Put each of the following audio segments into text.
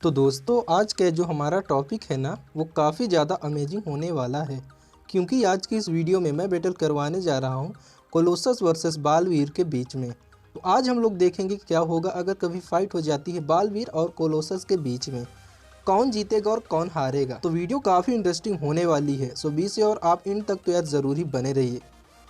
तो दोस्तों आज का जो हमारा टॉपिक है ना वो काफ़ी ज़्यादा अमेजिंग होने वाला है, क्योंकि आज की इस वीडियो में मैं बैटल करवाने जा रहा हूँ कोलोसस वर्सेस बालवीर के बीच में। तो आज हम लोग देखेंगे क्या होगा अगर कभी फाइट हो जाती है बालवीर और कोलोसस के बीच में, कौन जीतेगा और कौन हारेगा। तो वीडियो काफ़ी इंटरेस्टिंग होने वाली है, सो बीच से और आप इन तक तो यार ज़रूर ही बने रहिए।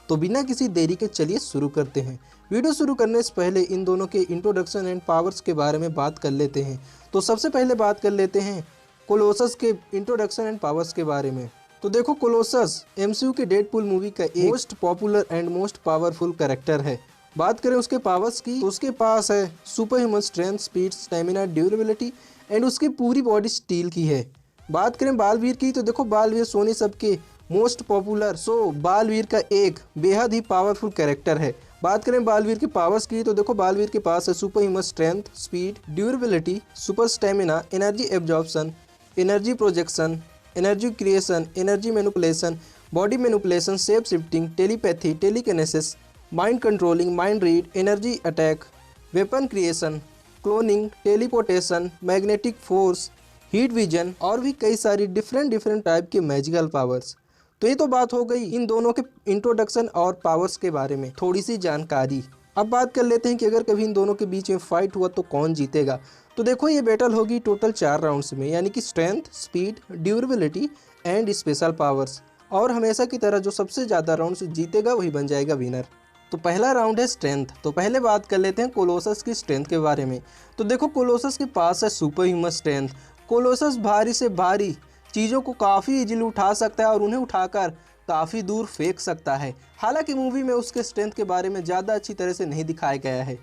तो बिना किसी देरी के चलिए शुरू करते हैं। वीडियो शुरू करने से पहले इन दोनों के इंट्रोडक्शन एंड पावर्स के बारे में बात कर लेते हैं। तो सबसे पहले बात कर लेते हैं कोलोसस के इंट्रोडक्शन एंड पावर्स के बारे में। तो देखो, कोलोसस एमसीयू के डेडपूल मूवी का एक most popular and most powerful character है। बात करें उसके पावर्स की तो उसके पास है super human strength, speed, stamina, durability and उसकी पूरी बॉडी स्टील की है। बात करें बालवीर की तो देखो, बालवीर सोनी सबके मोस्ट पॉपुलर बालवीर का एक बेहद ही पावरफुल कैरेक्टर है। बात करें बालवीर के पावर्स की तो देखो, बालवीर के पास है super human strength, speed, durability, super stamina, energy absorption, energy projection, energy creation, energy manipulation, body manipulation, shape shifting, telepathy, telekinesis, mind controlling, mind read, energy attack, weapon creation, cloning, teleportation, magnetic force, heat vision और भी कई सारी different type के magical powers. तो ये तो बात हो गई इन दोनों के इंट्रोडक्शन और पावर्स के बारे में थोड़ी सी जानकारी। अब बात कर लेते हैं कि अगर कभी इन दोनों के बीच में फाइट हुआ तो कौन जीतेगा। तो देखो, ये बैटल होगी टोटल 4 राउंड्स में, यानी कि strength, speed, durability and special powers. और हमेशा की तरह जो सबसे ज़्यादा राउंड्स जीतेगा वही बन जाएगा विनर। तो पहला राउंड है स्ट्रेंथ। तो पहले बात कर लेते हैं कोलोसस की स्ट्रेंथ के बारे में। तो देखो, कोलोसस के पास है सुपर ह्यूमन स्ट्रेंथ। कोलोसस भारी से भारी चीज़ों को काफ़ी इजीली उठा सकता है और उन्हें उठाकर काफ़ी दूर फेंक सकता है। हालांकि मूवी में उसके स्ट्रेंथ के बारे में ज़्यादा अच्छी तरह से नहीं दिखाया गया है,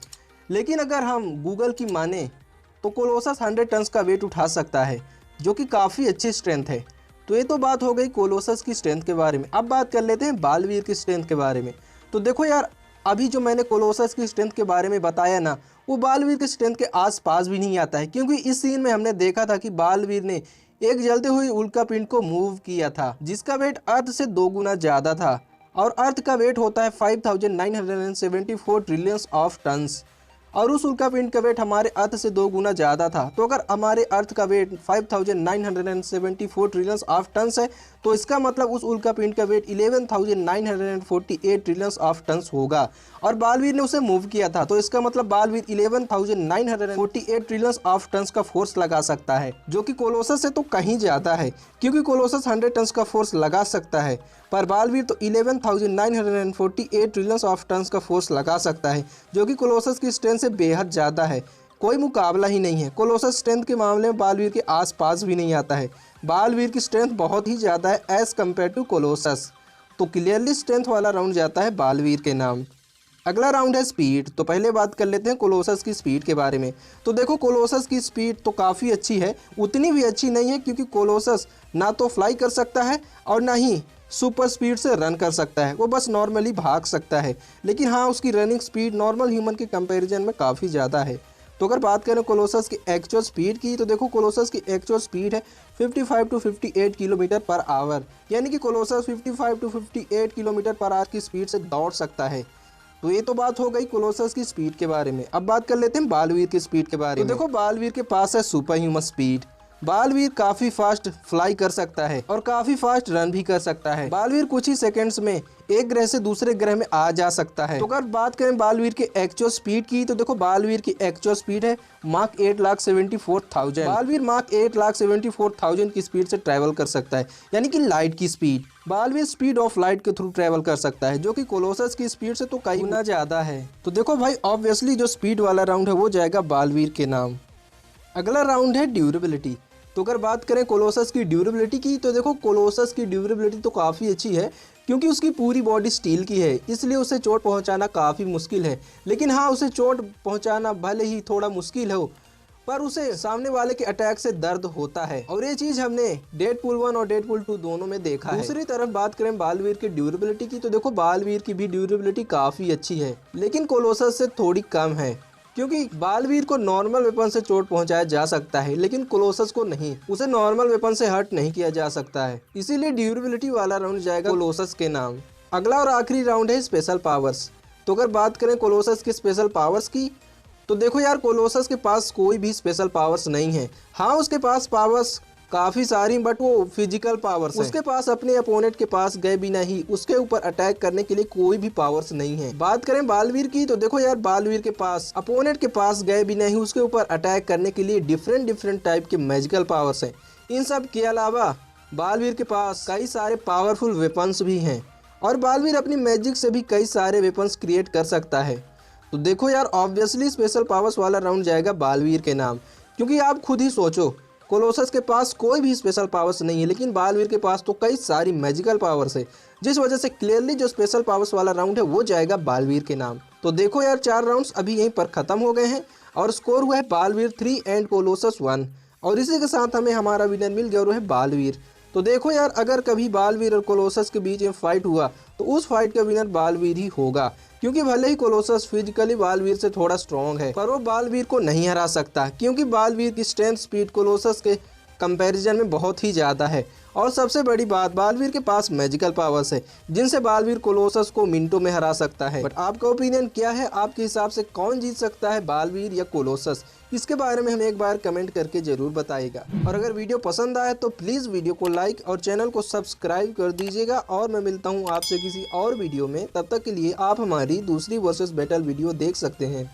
लेकिन अगर हम गूगल की माने तो कोलोसस 100 टन का वेट उठा सकता है, जो कि काफ़ी अच्छी स्ट्रेंथ है। तो ये तो बात हो गई कोलोसस की स्ट्रेंथ के बारे में। अब बात कर लेते हैं बालवीर की स्ट्रेंथ के बारे में। तो देखो यार, अभी जो मैंने कोलोसस की स्ट्रेंथ के बारे में बताया ना, वो बालवीर के स्ट्रेंथ के आसपास भी नहीं आता है, क्योंकि इस सीन में हमने देखा था कि बालवीर ने एक जलते हुए उल्का पिंड को मूव किया था, जिसका वेट अर्थ से 2 गुना ज़्यादा था। और अर्थ का वेट होता है 5974 ट्रिलियन ऑफ टन्स, और उस उल्का पिंड का वेट हमारे अर्थ से 2 गुना ज़्यादा था। तो अगर हमारे अर्थ का वेट 5974 ट्रिलियन ऑफ टन्स है, तो इसका मतलब उस उल्का पिंड का वेट 11,948 ट्रिलियन ऑफ टन्स होगा। और बालवीर ने उसे मूव किया था, तो इसका मतलब बालवीर 11,948 ट्रिलियन ऑफ टन्स का फोर्स लगा सकता है, जो कि कोलोसस से तो कहीं ज़्यादा है, क्योंकि कोलोसस 100 टन्स का फोर्स लगा सकता है, पर बालवीर तो 11,948 ट्रिलियन ऑफ टन्स का फोर्स लगा सकता है, जो कि कोलोसस की स्ट्रेंथ से बेहद ज़्यादा है। कोई मुकाबला ही नहीं है। कोलोसस स्ट्रेंथ के मामले में बालवीर के आसपास भी नहीं आता है। बालवीर की स्ट्रेंथ बहुत ही ज़्यादा है एज़ कम्पेयर टू कोलोसस। तो क्लियरली स्ट्रेंथ वाला राउंड जाता है बालवीर के नाम। अगला राउंड है स्पीड। तो पहले बात कर लेते हैं कोलोसस की स्पीड के बारे में। तो देखो, कोलोसस की स्पीड तो काफ़ी अच्छी है, उतनी भी अच्छी नहीं है, क्योंकि कोलोसस ना तो फ्लाई कर सकता है और ना ही सुपर स्पीड से रन कर सकता है, वो बस नॉर्मली भाग सकता है। लेकिन हाँ, उसकी रनिंग स्पीड नॉर्मल ह्यूमन के कंपैरिजन में काफ़ी ज़्यादा है। तो अगर बात करें कोलोसस की एक्चुअल स्पीड की, तो देखो, कोलोसस की एक्चुअल स्पीड है 55 टू 58 किलोमीटर पर आवर, यानी कि Colossus 55 to 58 kilometre per hour की स्पीड से दौड़ सकता है। तो ये तो बात हो गई कोलोसस की स्पीड के बारे में। अब बात कर लेते हैं बालवीर की स्पीड के बारे में। तो देखो, बालवीर के पास है सुपर ह्यूमन स्पीड। बालवीर काफ़ी फास्ट फ्लाई कर सकता है और काफ़ी फास्ट रन भी कर सकता है। बालवीर कुछ ही सेकंड्स में एक ग्रह से दूसरे ग्रह में आ जा सकता है। तो अगर बात करें बालवीर के एक्चुअल स्पीड की, तो देखो, बालवीर की एक्चुअल स्पीड है मार्क 8,74,000। बालवीर मार्क 8,74,000 की स्पीड से ट्रैवल कर सकता है, यानी कि लाइट की speed. Baalveer speed of light के थ्रू ट्रैवल कर सकता है, जो कि कोलोसस की स्पीड से तो कई गुना ज़्यादा है। तो देखो भाई, ऑब्वियसली जो स्पीड वाला राउंड है वो जाएगा बालवीर के नाम। अगला राउंड है ड्यूरेबिलिटी। तो अगर बात करें कोलोसस की ड्यूरेबिलिटी की, तो देखो, कोलोसस की ड्यूरेबिलिटी तो काफ़ी अच्छी है, क्योंकि उसकी पूरी बॉडी स्टील की है, इसलिए उसे चोट पहुंचाना काफ़ी मुश्किल है। लेकिन हाँ, उसे चोट पहुंचाना भले ही थोड़ा मुश्किल हो, पर उसे सामने वाले के अटैक से दर्द होता है, और ये चीज़ हमने डेडपूल 1 और डेडपूल 2 दोनों में देखा है। दूसरी तरफ बात करें बालवीर की ड्यूरेबिलिटी की, तो देखो, बालवीर की भी ड्यूरेबिलिटी काफ़ी अच्छी है, लेकिन कोलोसस से थोड़ी कम है, क्योंकि बालवीर को नॉर्मल वेपन से चोट पहुंचाया जा सकता है, लेकिन कोलोसस को नहीं, उसे नॉर्मल वेपन से हर्ट नहीं किया जा सकता है। इसीलिए ड्यूरेबिलिटी वाला राउंड जाएगा कोलोसस के नाम। अगला और आखिरी राउंड है स्पेशल पावर्स। तो अगर बात करें कोलोसस के स्पेशल पावर्स की, तो देखो यार, कोलोसस के पास कोई भी स्पेशल पावर्स नहीं है। हाँ, उसके पास पावर्स काफ़ी सारी, बट वो फिजिकल पावर्स है। उसके पास अपने अपोनेंट के पास गए बिना ही उसके ऊपर अटैक करने के लिए कोई भी पावर्स नहीं है। बात करें बालवीर की, तो देखो यार, बालवीर के पास अपोनेंट के पास गए बिना ही उसके ऊपर अटैक करने के लिए डिफरेंट टाइप के मैजिकल पावर्स हैं। इन सब के अलावा बालवीर के पास कई सारे पावरफुल वेपन्स भी हैं और बालवीर अपनी मैजिक से भी कई सारे वेपन्स क्रिएट कर सकता है। तो देखो यार, ऑब्वियसली स्पेशल पावर्स वाला राउंड जाएगा बालवीर के नाम, क्योंकि आप खुद ही सोचो, कोलोसस के पास कोई भी स्पेशल पावर्स नहीं है, लेकिन बालवीर के पास तो कई सारी मैजिकल पावर्स है, जिस वजह से क्लियरली जो स्पेशल पावर्स वाला राउंड है वो जाएगा बालवीर के नाम। तो देखो यार, 4 राउंड्स अभी यहीं पर ख़त्म हो गए हैं और स्कोर हुआ है बालवीर 3 एंड कोलोसस 1, और इसी के साथ हमें हमारा विनर मिल गया, वो है बालवीर। तो देखो यार, अगर कभी बालवीर और कोलोसस के बीच में फाइट हुआ तो उस फाइट का विनर बालवीर ही होगा, क्योंकि भले ही कोलोसस फिजिकली बालवीर से थोड़ा स्ट्रॉन्ग है, पर वो बालवीर को नहीं हरा सकता, क्योंकि बालवीर की स्ट्रेंथ स्पीड कोलोसस के कंपैरिजन में बहुत ही ज़्यादा है। और सबसे बड़ी बात, बालवीर के पास मैजिकल पावर्स है, जिनसे बालवीर कोलोसस को मिनटों में हरा सकता है। बट आपका ओपिनियन क्या है? आपके हिसाब से कौन जीत सकता है, बालवीर या कोलोसस? इसके बारे में हमें एक बार कमेंट करके ज़रूर बताइएगा। और अगर वीडियो पसंद आए तो प्लीज़ वीडियो को लाइक और चैनल को सब्सक्राइब कर दीजिएगा। और मैं मिलता हूँ आपसे किसी और वीडियो में, तब तक के लिए आप हमारी दूसरी वर्सेस बैटल वीडियो देख सकते हैं।